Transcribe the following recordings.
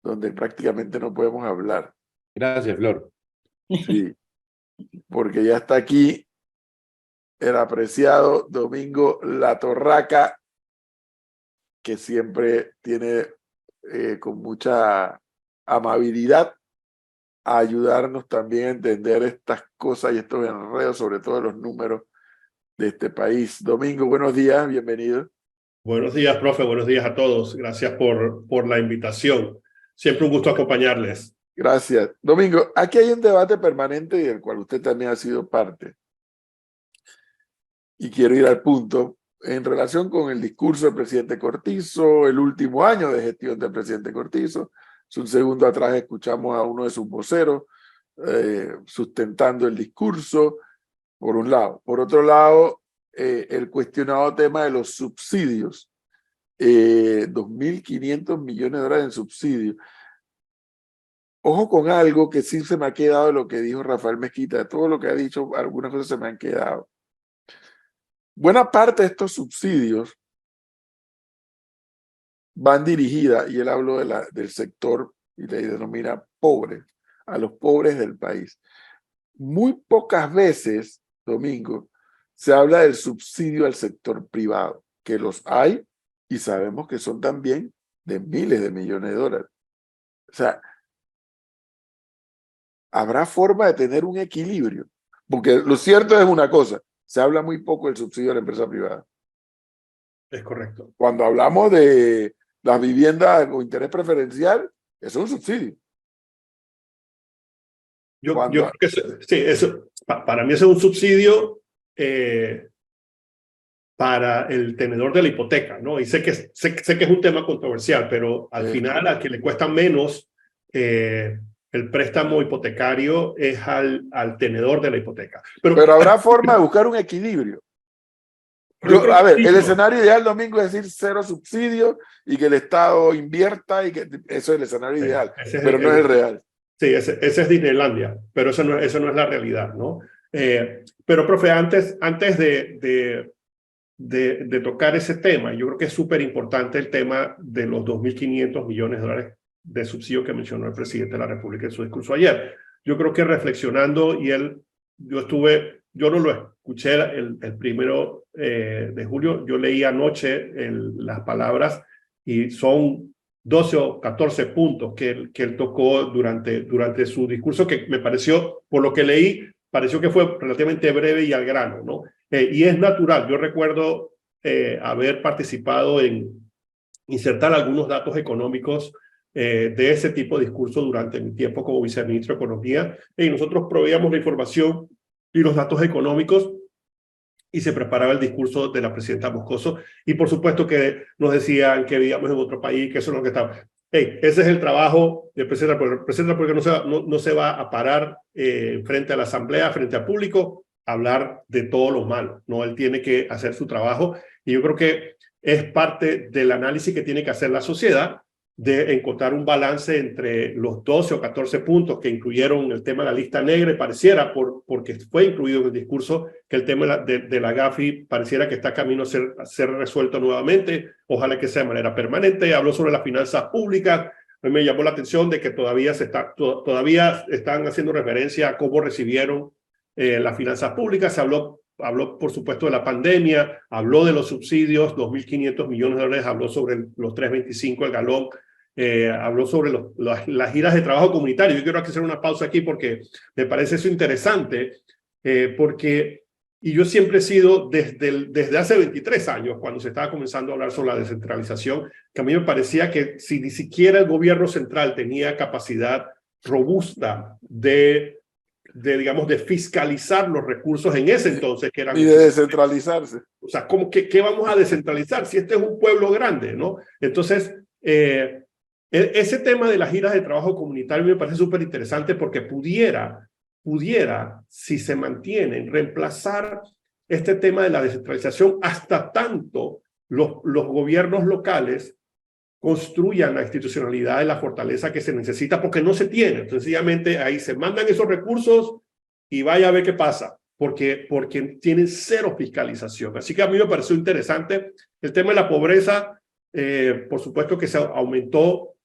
donde prácticamente no podemos hablar. Gracias, Flor. Sí, porque ya está aquí el apreciado Domingo La Torraca, que siempre tiene con mucha amabilidad a ayudarnos también a entender estas cosas y estos enredos, sobre todo los números de este país. Domingo, buenos días, bienvenido. Buenos días, profe. Buenos días a todos. Gracias por la invitación. Siempre un gusto acompañarles. Gracias. Domingo, aquí hay un debate permanente y del cual usted también ha sido parte. Y quiero ir al punto en relación con el discurso del presidente Cortizo, el último año de gestión del presidente Cortizo. Un segundo atrás escuchamos a uno de sus voceros sustentando el discurso, por un lado. Por otro lado, el cuestionado tema de los subsidios. 2.500 millones de dólares en subsidios. Ojo con algo que sí se me ha quedado de lo que dijo Rafael Mezquita. De todo lo que ha dicho, algunas cosas se me han quedado. Buena parte de estos subsidios van dirigidas, y él habló del sector y le denomina pobres, a los pobres del país. Muy pocas veces, Domingo, se habla del subsidio al sector privado, que los hay y sabemos que son también de miles de millones de dólares. O sea, habrá forma de tener un equilibrio, porque lo cierto es una cosa, se habla muy poco del subsidio a la empresa privada. Es correcto. Cuando hablamos de las viviendas con interés preferencial, eso es un subsidio. Yo creo que sí, para mí eso es un subsidio para el tenedor de la hipoteca, ¿no? Y sé que es un tema controversial, pero al final al que le cuesta menos el préstamo hipotecario es al tenedor de la hipoteca. Pero habrá forma de buscar un equilibrio. A ver, el escenario ideal, Domingo, es decir cero subsidio y que el Estado invierta, y que eso es el escenario ideal, pero no es el real. Sí, ese es Disneylandia, pero eso no es la realidad, ¿no? Pero, profe, antes de tocar ese tema, yo creo que es súper importante el tema de los 2.500 millones de dólares de subsidio que mencionó el presidente de la República en su discurso ayer. Yo creo que reflexionando, yo no lo escuché el 1 de julio, yo leí anoche las palabras y son 12 o 14 puntos que él tocó durante su discurso, que me pareció, por lo que leí, pareció que fue relativamente breve y al grano, ¿no? Y es natural. Yo recuerdo haber participado en insertar algunos datos económicos de ese tipo de discurso durante mi tiempo como viceministro de Economía, y nosotros proveíamos la información y los datos económicos y se preparaba el discurso de la presidenta Moscoso, y por supuesto que nos decían que vivíamos en otro país, que eso es lo que estaba. Ese es el trabajo del presidente, porque no se va a parar frente a la asamblea, frente al público, a hablar de todo lo malo, ¿no? Él tiene que hacer su trabajo, y yo creo que es parte del análisis que tiene que hacer la sociedad, de encontrar un balance entre los 12 o 14 puntos que incluyeron el tema de la lista negra, y pareciera, porque fue incluido en el discurso, que el tema de la GAFI pareciera que está camino a ser resuelto nuevamente. Ojalá que sea de manera permanente. Habló sobre las finanzas públicas. A mí me llamó la atención de que todavía están haciendo referencia a cómo recibieron las finanzas públicas. Se habló, por supuesto, de la pandemia, habló de los subsidios, 2.500 millones de dólares, habló sobre los 3.25 el galón, habló sobre las giras de trabajo comunitario. Yo quiero hacer una pausa aquí porque me parece eso interesante, y yo siempre he sido, desde hace 23 años, cuando se estaba comenzando a hablar sobre la descentralización, que a mí me parecía que si ni siquiera el gobierno central tenía capacidad robusta de fiscalizar los recursos en ese entonces, que eran... Y de descentralizarse. O sea, ¿qué vamos a descentralizar si este es un pueblo grande, ¿no? Entonces, ese tema de las giras de trabajo comunitario me parece súper interesante, porque pudiera, si se mantiene, reemplazar este tema de la descentralización hasta tanto los gobiernos locales construyan la institucionalidad y la fortaleza que se necesita, porque no se tiene. Sencillamente ahí se mandan esos recursos y vaya a ver qué pasa, porque tienen cero fiscalización. Así que a mí me pareció interesante el tema de la pobreza. Por supuesto que se aumentó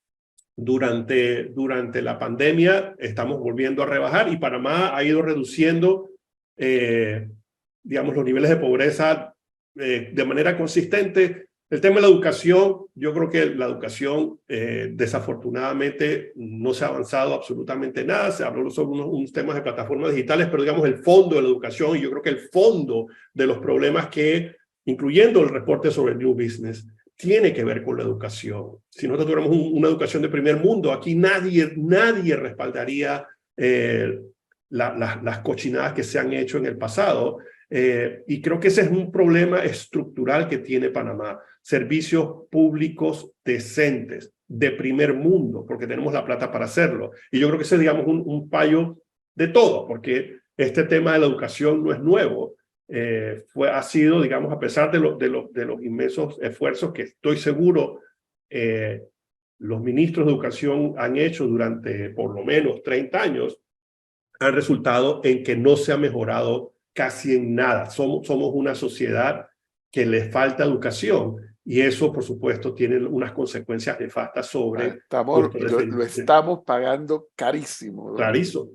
durante la pandemia estamos volviendo a rebajar y Panamá ha ido reduciendo, digamos, los niveles de pobreza de manera consistente. El tema de la educación, yo creo que la educación desafortunadamente no se ha avanzado absolutamente nada. Se habló sobre unos temas de plataformas digitales, pero digamos el fondo de la educación, y yo creo que el fondo de los problemas que, incluyendo el reporte sobre el New Business, tiene que ver con la educación. Si nosotros tuviéramos una educación de primer mundo, aquí nadie respaldaría las cochinadas que se han hecho en el pasado. Y creo que ese es un problema estructural que tiene Panamá. Servicios públicos decentes, de primer mundo, porque tenemos la plata para hacerlo. Y yo creo que ese es, digamos, un fallo de todo, porque este tema de la educación no es nuevo. Ha sido, digamos, a pesar de los inmensos esfuerzos que estoy seguro los ministros de educación han hecho durante por lo menos 30 años, han resultado en que no se ha mejorado casi en nada. Somos una sociedad que le falta educación y eso, por supuesto, tiene unas consecuencias nefastas sobre... Lo estamos pagando carísimo. Clarito.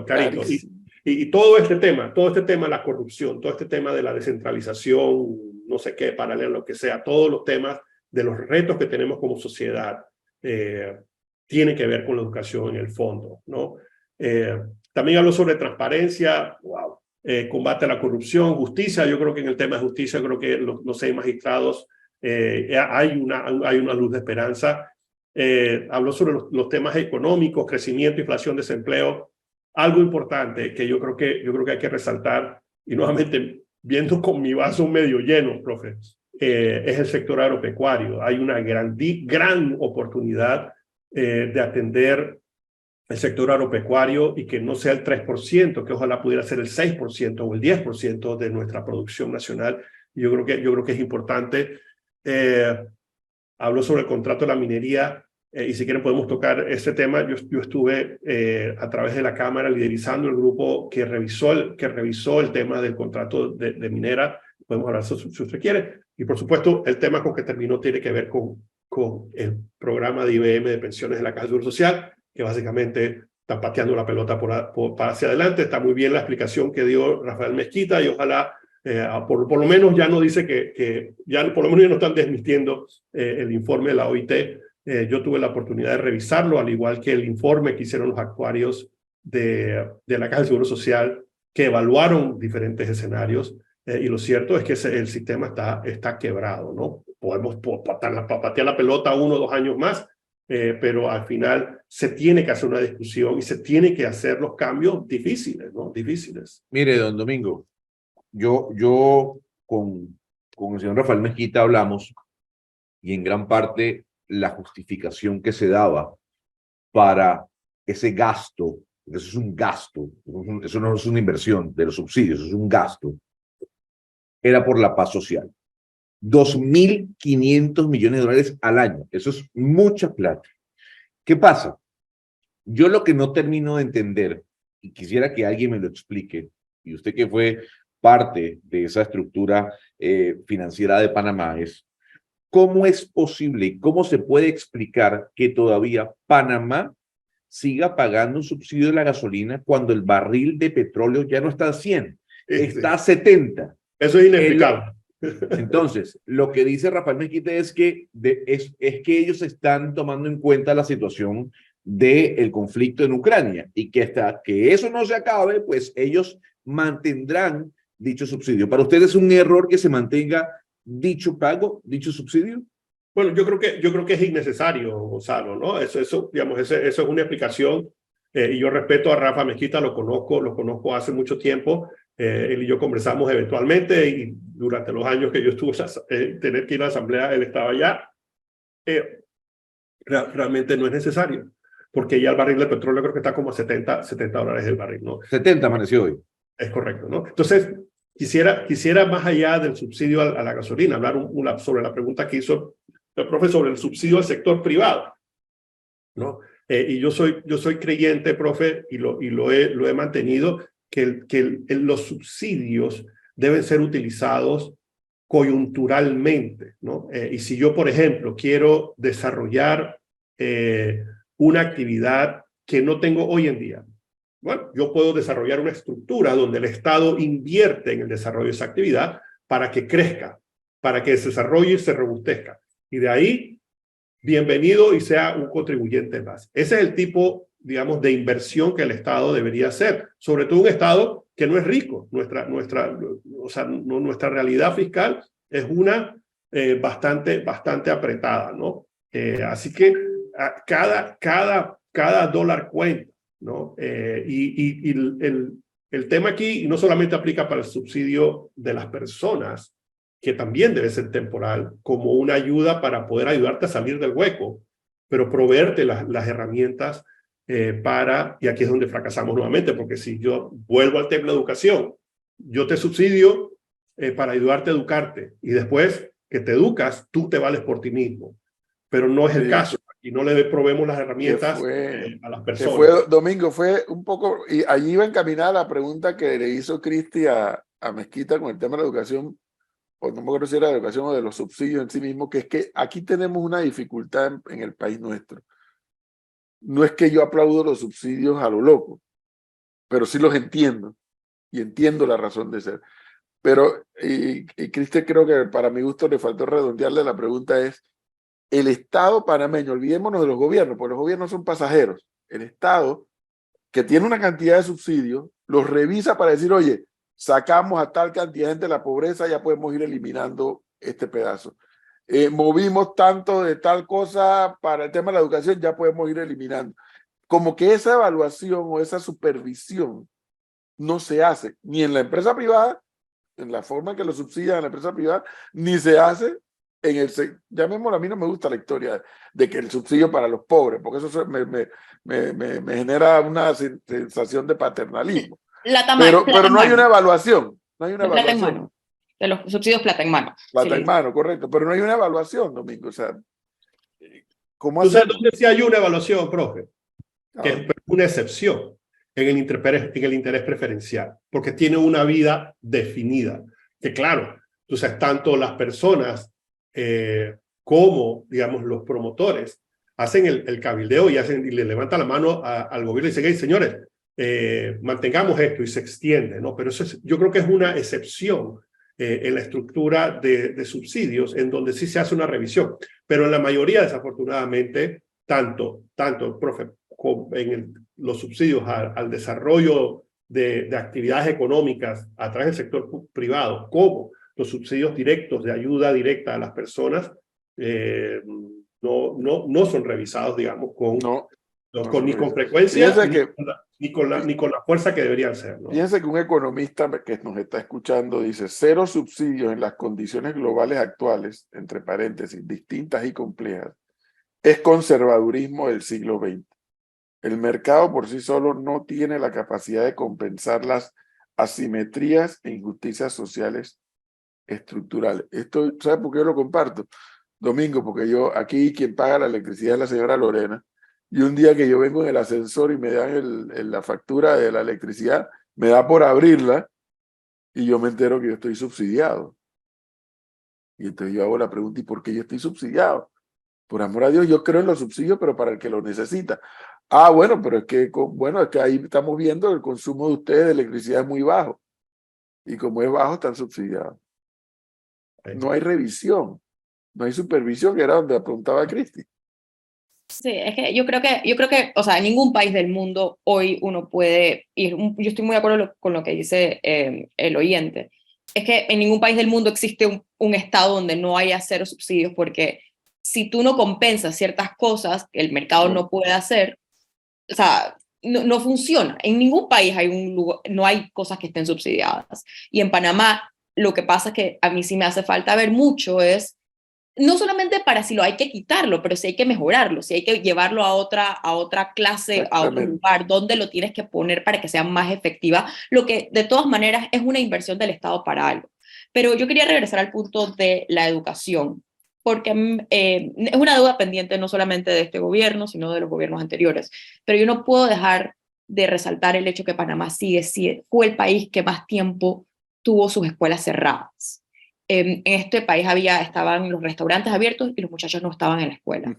Carísimo. Y todo este tema, la corrupción, todo este tema de la descentralización, no sé qué, paralelo, lo que sea, todos los temas de los retos que tenemos como sociedad, tiene que ver con la educación en el fondo, ¿no? También hablo sobre transparencia, combate a la corrupción, justicia. Yo creo que en el tema de justicia, creo que los 6 magistrados, hay una luz de esperanza. Habló sobre los temas económicos, crecimiento, inflación, desempleo. Algo importante que yo creo que hay que resaltar, y nuevamente viendo con mi vaso medio lleno, profe, es el sector agropecuario. Hay una gran oportunidad de atender el sector agropecuario y que no sea el 3%, que ojalá pudiera ser el 6% o el 10% de nuestra producción nacional. Yo creo que es importante. Habló sobre el contrato de la minería, y si quieren podemos tocar ese tema. Yo estuve a través de la Cámara liderizando el grupo que revisó el tema del contrato de minera. Podemos hablar si usted quiere. Y por supuesto, el tema con que terminó tiene que ver con el programa de IBM de pensiones de la Caja de Seguro Social, que básicamente está pateando la pelota para hacia adelante. Está muy bien la explicación que dio Rafael Mezquita y ojalá por lo menos ya no dice ya por lo menos ya no están desmintiendo el informe de la OIT. Yo tuve la oportunidad de revisarlo, al igual que el informe que hicieron los actuarios de la Caja de Seguro Social, que evaluaron diferentes escenarios, y lo cierto es que el sistema está quebrado, ¿no? Podemos patear la pelota 1 o 2 años más, pero al final se tiene que hacer una discusión y se tiene que hacer los cambios difíciles, ¿no? Difíciles. Mire, don Domingo, yo con el señor Rafael Mezquita hablamos y en gran parte la justificación que se daba para ese gasto, eso es un gasto, eso no es una inversión de los subsidios, eso es un gasto, era por la paz social. 2.500 millones de dólares al año, eso es mucha plata. ¿Qué pasa? Yo lo que no termino de entender, y quisiera que alguien me lo explique, y usted que fue parte de esa estructura financiera de Panamá, es cómo es posible y cómo se puede explicar que todavía Panamá siga pagando un subsidio de la gasolina cuando el barril de petróleo ya no está a 100, está a 70. Eso es inexplicable. Entonces, lo que dice Rafael Mezquita es que ellos están tomando en cuenta la situación del conflicto en Ucrania y que hasta que eso no se acabe, pues ellos mantendrán dicho subsidio. ¿Para ustedes es un error que se mantenga dicho pago, dicho subsidio? Bueno, yo creo que es innecesario, Gonzalo, ¿no? Digamos, eso es una explicación, y yo respeto a Rafa Mezquita, lo conozco hace mucho tiempo. Él y yo conversamos eventualmente y durante los años que yo estuve tener que ir a la asamblea, él estaba allá. Realmente no es necesario, porque ya el barril de petróleo creo que está como a $70 el barril, ¿no? 70 amaneció hoy. Es correcto, ¿no? Entonces, quisiera más allá del subsidio a la gasolina, hablar sobre la pregunta que hizo el profe sobre el subsidio al sector privado, ¿no? Y yo soy creyente, profe, y lo he mantenido, que los subsidios deben ser utilizados coyunturalmente, ¿no? Y si yo, por ejemplo, quiero desarrollar una actividad que no tengo hoy en día? Bueno, yo puedo desarrollar una estructura donde el Estado invierte en el desarrollo de esa actividad para que crezca, para que se desarrolle y se robustezca. Y de ahí, bienvenido y sea un contribuyente más. Ese es el tipo, digamos, de inversión que el Estado debería hacer, sobre todo un Estado que no es rico. Nuestra realidad fiscal es una bastante apretada, ¿no? Así que cada dólar cuenta, ¿no? El tema aquí no solamente aplica para el subsidio de las personas, que también debe ser temporal, como una ayuda para poder ayudarte a salir del hueco, pero proveerte las herramientas y aquí es donde fracasamos nuevamente, porque si yo vuelvo al tema de educación, yo te subsidio para ayudarte a educarte, y después que te educas, tú te vales por ti mismo, pero no es el caso, y no le proveemos las herramientas a las personas. Domingo, fue un poco, y allí iba encaminada la pregunta que le hizo Cristi a Mezquita con el tema de la educación, o no me acuerdo si era de educación o de los subsidios en sí mismo, que es que aquí tenemos una dificultad en el país nuestro. No es que yo aplaudo los subsidios a lo loco, pero sí los entiendo, y entiendo la razón de ser. Pero, y Cristian, creo que para mi gusto le faltó redondearle la pregunta es, el Estado panameño, olvidémonos de los gobiernos, porque los gobiernos son pasajeros. El Estado, que tiene una cantidad de subsidios, los revisa para decir, oye, sacamos a tal cantidad de gente de la pobreza, ya podemos ir eliminando este pedazo. Movimos tanto de tal cosa para el tema de la educación, ya podemos ir eliminando. Como que esa evaluación o esa supervisión no se hace ni en la empresa privada, en la forma en que lo subsidian en la empresa privada, ni se hace en el... Llamémoslo, a mí no me gusta la historia de que el subsidio para los pobres, porque eso me genera una sensación de paternalismo. Pero no hay una evaluación. No hay una plata evaluación. en mano. De los subsidios plata en mano. Plata en mano, correcto. Pero no hay una evaluación, Domingo. O sea, ¿cómo ¿Tú sabes hacemos? dónde sí hay una evaluación, profe? Que es una excepción en el interés preferencial, porque tiene una vida definida. Que claro, tú sabes, tanto las personas como, digamos, los promotores hacen el cabildeo y le levantan la mano al gobierno y dicen, hey, señores, mantengamos esto, y se extiende, ¿no? Pero yo creo que es una excepción en la estructura de subsidios, en donde sí se hace una revisión. Pero en la mayoría, desafortunadamente, tanto profe, los subsidios al desarrollo de actividades económicas a través del sector privado, como los subsidios directos de ayuda directa a las personas, no son revisados, digamos, ni con frecuencia, ni con la fuerza que deberían ser, ¿no? Fíjense que un economista que nos está escuchando dice, cero subsidios en las condiciones globales actuales, entre paréntesis, distintas y complejas, es conservadurismo del siglo XX. El mercado por sí solo no tiene la capacidad de compensar las asimetrías e injusticias sociales estructurales. Esto, ¿sabe por qué yo lo comparto? Domingo, porque yo aquí quien paga la electricidad es la señora Lorena, y un día que yo vengo en el ascensor y me dan la factura de la electricidad, me da por abrirla y yo me entero que yo estoy subsidiado. Y entonces yo hago la pregunta, ¿y por qué yo estoy subsidiado? Por amor a Dios, yo creo en los subsidios, pero para el que lo necesita. Ah, bueno, pero es que ahí estamos viendo que el consumo de ustedes de electricidad es muy bajo. Y como es bajo, están subsidiados. No hay revisión, no hay supervisión, que era donde apuntaba Cristi. Sí, es que yo creo que, o sea, en ningún país del mundo hoy uno puede ir, yo estoy muy de acuerdo con lo que dice el oyente, es que en ningún país del mundo existe un estado donde no haya cero subsidios, porque si tú no compensas ciertas cosas que el mercado no puede hacer, o sea, no funciona. En ningún país no hay cosas que estén subsidiadas. Y en Panamá lo que pasa es que a mí sí me hace falta ver mucho es, no solamente para si lo hay que quitarlo, pero si hay que mejorarlo, si hay que llevarlo a otra clase, a otro lugar, donde lo tienes que poner para que sea más efectiva, lo que de todas maneras es una inversión del Estado para algo. Pero yo quería regresar al punto de la educación, porque es una deuda pendiente no solamente de este gobierno, sino de los gobiernos anteriores. Pero yo no puedo dejar de resaltar el hecho que Panamá fue el país que más tiempo tuvo sus escuelas cerradas. En este país estaban los restaurantes abiertos y los muchachos no estaban en la escuela.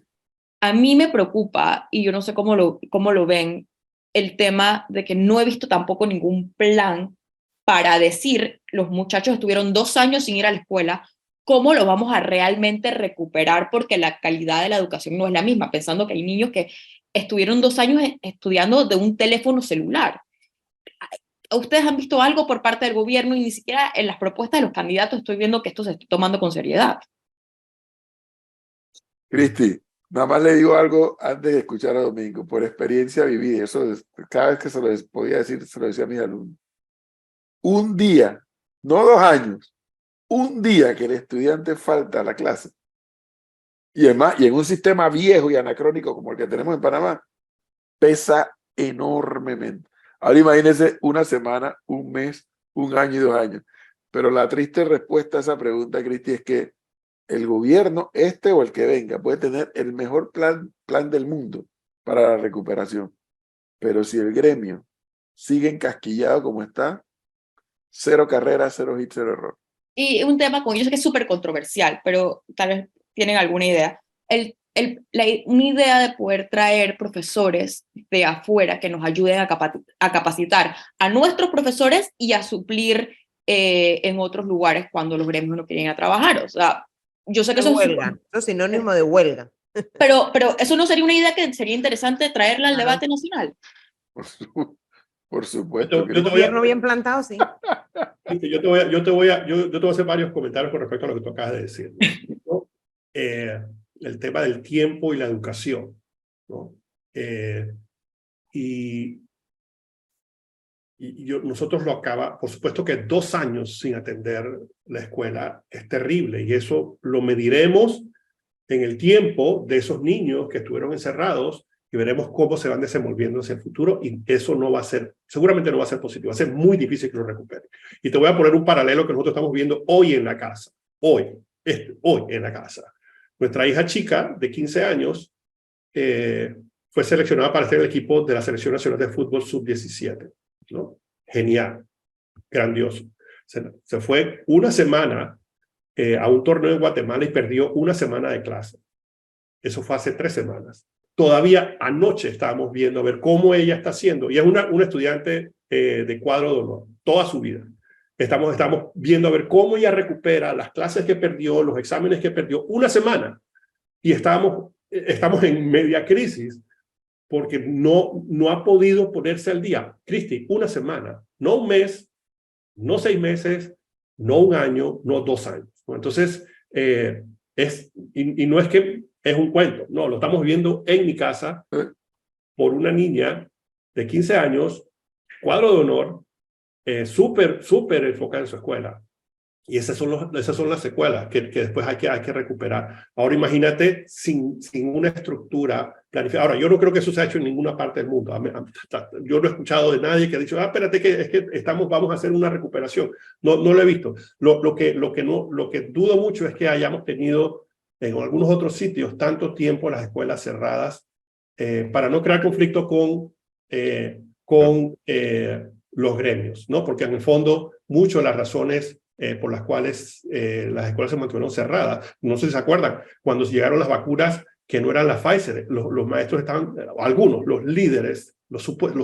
a mí me preocupa, y yo no sé cómo lo ven, el tema de que no he visto tampoco ningún plan para decir, los muchachos estuvieron 2 años sin ir a la escuela, ¿cómo lo vamos a realmente recuperar? Porque la calidad de la educación no es la misma, pensando que hay niños que estuvieron 2 años estudiando de un teléfono celular. ¿Ustedes han visto algo por parte del gobierno? Y ni siquiera en las propuestas de los candidatos estoy viendo que esto se esté tomando con seriedad. Cristi, nada más le digo algo antes de escuchar a Domingo, por experiencia vivida, cada vez que se lo podía decir, se lo decía a mis alumnos. Un día, no 2 años, un día que el estudiante falta a la clase, y además, y en un sistema viejo y anacrónico como el que tenemos en Panamá, pesa enormemente. Ahora imagínense una semana, un mes, 1 año y 2 años. Pero la triste respuesta a esa pregunta, Cristi, es que el gobierno, este o el que venga, puede tener el mejor plan del mundo para la recuperación. Pero si el gremio sigue encasquillado como está, 0 carreras, 0 hits, 0 error. Y un tema con yo sé que es súper controversial, pero tal vez tienen alguna idea. Una idea de poder traer profesores de afuera que nos ayuden a capacitar a nuestros profesores y a suplir en otros lugares cuando los gremios no quieren ir a trabajar. O sea, yo sé que eso huelga, eso es sinónimo de huelga. Pero eso no sería una idea que sería interesante traerla al debate nacional. Por supuesto. Yo te Gobierno bien plantado, sí. Yo te voy a hacer varios comentarios con respecto a lo que tú acabas de decir, ¿no? El tema del tiempo y la educación, ¿no? Nosotros por supuesto que 2 años sin atender la escuela es terrible, y eso lo mediremos en el tiempo de esos niños que estuvieron encerrados, y veremos cómo se van desenvolviendo hacia el futuro, y eso no va a ser, seguramente no va a ser positivo, va a ser muy difícil que lo recuperen. Y te voy a poner un paralelo que nosotros estamos viendo hoy en la casa, hoy en la casa. Nuestra hija chica de 15 años fue seleccionada para estar en el equipo de la Selección Nacional de Fútbol Sub-17, ¿no? Genial, grandioso. Se fue una semana a un torneo en Guatemala y perdió una semana de clase. Eso fue hace 3 semanas. Todavía anoche estábamos viendo a ver cómo ella está haciendo, y es una estudiante de cuadro de honor toda su vida. Estamos viendo a ver cómo ella recupera las clases que perdió, los exámenes que perdió, una semana, y estamos en media crisis porque no ha podido ponerse al día. Cristi, una semana, no un mes, no 6 meses, no 1 año, no 2 años. Entonces, y no es que es un cuento, no, lo estamos viendo en mi casa por una niña de 15 años, cuadro de honor, súper enfocada en su escuela. Y esas son las secuelas que después hay que recuperar. Ahora imagínate sin una estructura planificada. Ahora, yo no creo que eso se ha hecho en ninguna parte del mundo. Yo no he escuchado de nadie que ha dicho, espérate, que es que vamos a hacer una recuperación. No lo he visto. Lo que dudo mucho es que hayamos tenido en algunos otros sitios tanto tiempo las escuelas cerradas para no crear conflicto con los gremios, ¿no? Porque en el fondo, muchas de las razones por las cuales las escuelas se mantuvieron cerradas. No sé si se acuerdan, cuando llegaron las vacunas que no eran las Pfizer, los maestros estaban, algunos, los líderes, los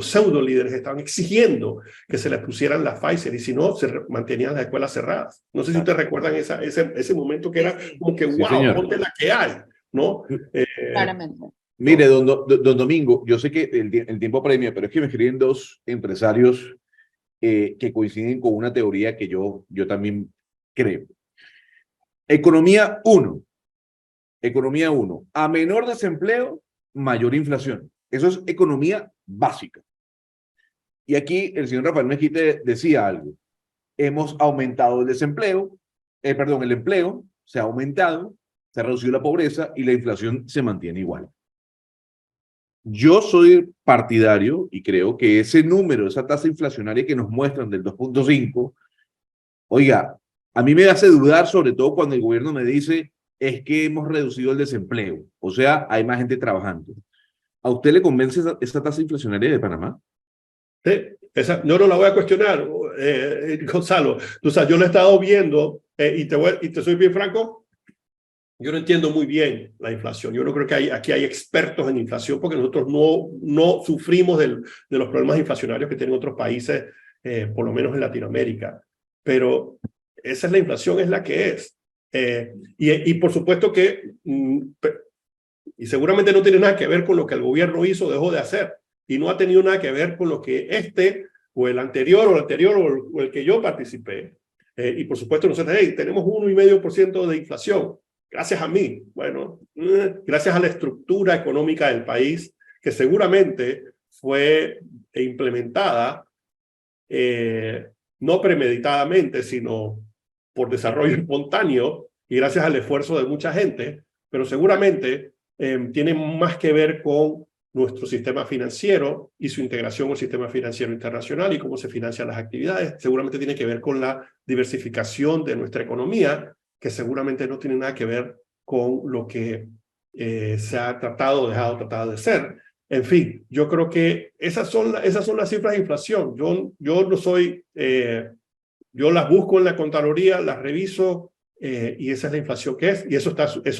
pseudo líderes estaban exigiendo que se les pusieran las Pfizer, y si no, se mantenían las escuelas cerradas. No sé si ustedes recuerdan ese momento que era como que, sí, wow, señor. ponte la que hay, ¿no? Claramente. Mire, don Domingo, yo sé que el tiempo premia, pero es que me escriben 2 empresarios que coinciden con una teoría que yo también creo. Economía 1. A menor desempleo, mayor inflación. Eso es economía básica. Y aquí el señor Rafael Mejite decía algo. Hemos aumentado el desempleo, el empleo se ha aumentado, se ha reducido la pobreza y la inflación se mantiene igual. Yo soy partidario y creo que ese número, esa tasa inflacionaria que nos muestran del 2.5, oiga, a mí me hace dudar, sobre todo cuando el gobierno me dice es que hemos reducido el desempleo, o sea, hay más gente trabajando. ¿A usted le convence esa tasa inflacionaria de Panamá? Sí, no la voy a cuestionar, Gonzalo. O sea, yo lo he estado viendo y te soy bien franco, Yo no entiendo muy bien la inflación. Yo no creo que aquí hay expertos en inflación porque nosotros no sufrimos de los problemas inflacionarios que tienen otros países, por lo menos en Latinoamérica. Pero esa es la inflación, es la que es. Y por supuesto que, y seguramente no tiene nada que ver con lo que el gobierno hizo o dejó de hacer. Y no ha tenido nada que ver con lo que o el anterior o el que yo participé. Y por supuesto nosotros tenemos 1,5% de inflación. Gracias a mí, bueno, gracias a la estructura económica del país, que seguramente fue implementada no premeditadamente, sino por desarrollo espontáneo y gracias al esfuerzo de mucha gente, pero seguramente tiene más que ver con nuestro sistema financiero y su integración al sistema financiero internacional y cómo se financian las actividades. Seguramente tiene que ver con la diversificación de nuestra economía, que seguramente no tiene nada que ver con lo que se ha tratado o dejado tratado de ser. En fin, yo creo que esas son las cifras de inflación. Yo no soy, yo las busco en la Contraloría, las reviso y esa es la inflación que es. Y eso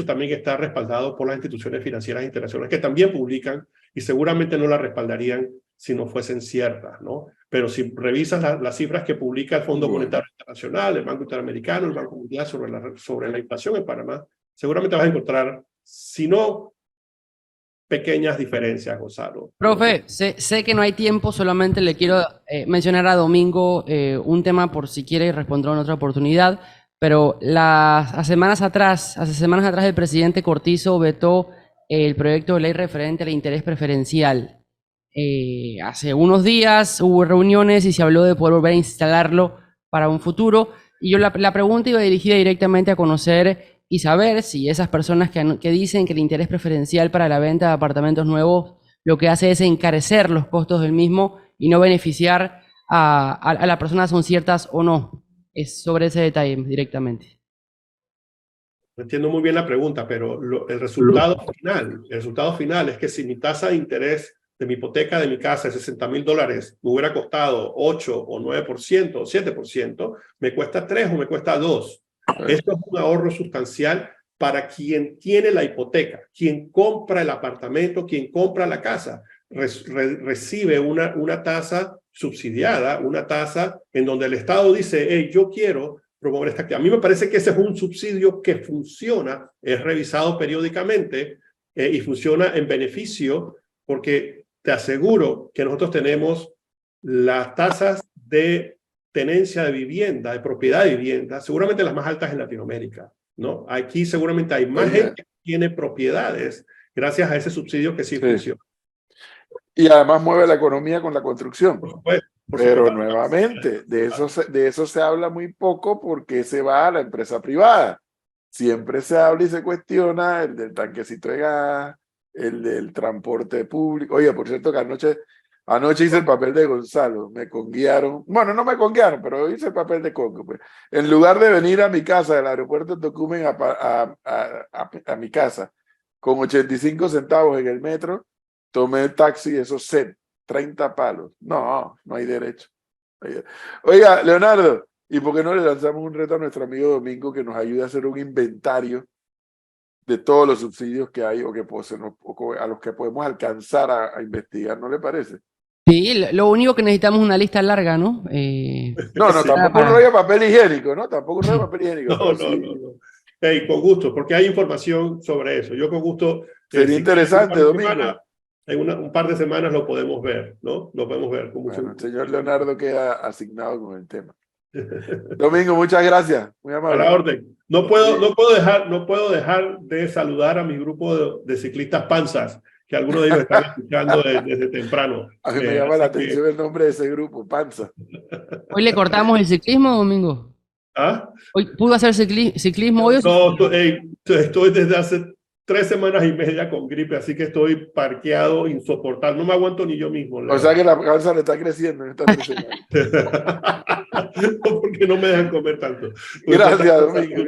también está respaldado por las instituciones financieras internacionales que también publican y seguramente no la respaldarían si no fuesen ciertas, ¿no? Pero si revisas las cifras que publica el Fondo Monetario Internacional, el Banco Interamericano, el Banco Mundial sobre la inflación en Panamá, seguramente vas a encontrar, si no pequeñas diferencias, Gonzalo. Profe, sé que no hay tiempo, solamente le quiero mencionar a Domingo un tema por si quiere responder en otra oportunidad, pero hace semanas atrás el presidente Cortizo vetó el proyecto de ley referente al interés preferencial. Hace unos días hubo reuniones y se habló de poder volver a instalarlo para un futuro, y yo la pregunta iba dirigida directamente a conocer y saber si esas personas que dicen que el interés preferencial para la venta de apartamentos nuevos lo que hace es encarecer los costos del mismo y no beneficiar a las personas son ciertas o no. Es sobre ese detalle directamente. No entiendo muy bien la pregunta, pero el resultado final es que si mi tasa de interés de mi hipoteca de mi casa de $60,000 me hubiera costado 8 o 9% o 7%, me cuesta 3 o me cuesta 2. Esto es un ahorro sustancial para quien tiene la hipoteca, quien compra el apartamento, quien compra la casa. Recibe una tasa subsidiada, una tasa en donde el Estado dice, hey, yo quiero promover esta actividad. A mí me parece que ese es un subsidio que funciona, es revisado periódicamente y funciona en beneficio, porque te aseguro que nosotros tenemos las tasas de tenencia de vivienda, de propiedad de vivienda, seguramente las más altas en Latinoamérica, ¿no? Aquí seguramente hay más gente que tiene propiedades gracias a ese subsidio que sí funciona. Y además mueve la economía con la construcción. Por supuesto. Pero nuevamente, de eso se habla muy poco porque se va a la empresa privada. Siempre se habla y se cuestiona el del tanquecito de gas, el del transporte público. Oye, por cierto que anoche hice el papel de Gonzalo, me conguiaron. Bueno, no me conguiaron, pero hice el papel de Congo. Pues. En lugar de venir a mi casa del aeropuerto de Tocumen a mi casa con 85 centavos en el metro, tomé el taxi, esos 30 palos. No hay derecho. Oiga, Leonardo, ¿y por qué no le lanzamos un reto a nuestro amigo Domingo que nos ayude a hacer un inventario de todos los subsidios que hay o a los que podemos alcanzar a investigar? ¿No le parece? Sí, lo único que necesitamos es una lista larga, ¿no? No, tampoco no haya papel higiénico, ¿no? Tampoco no haya papel higiénico. No. Hey, con gusto, porque hay información sobre eso. Yo con gusto... Sería interesante, Domingo. En un par de semanas lo podemos ver, ¿no? Lo podemos ver. Bueno, el señor Leonardo queda asignado con el tema. Domingo, muchas gracias. Muy amable. A la orden. No puedo dejar de saludar a mi grupo de ciclistas panzas, que algunos de ellos están escuchando desde temprano. A mí me llama la atención el nombre de ese grupo, Panza. ¿Hoy le cortamos el ciclismo, Domingo? ¿Ah? ¿Hoy pudo hacer ciclismo hoy? No, estoy desde hace 3 semanas y media con gripe, así que estoy parqueado, insoportable. No me aguanto ni yo mismo. O sea que la panza le está creciendo en estas 3 semanas. No, porque no me dejan comer tanto. Gracias, Domingo.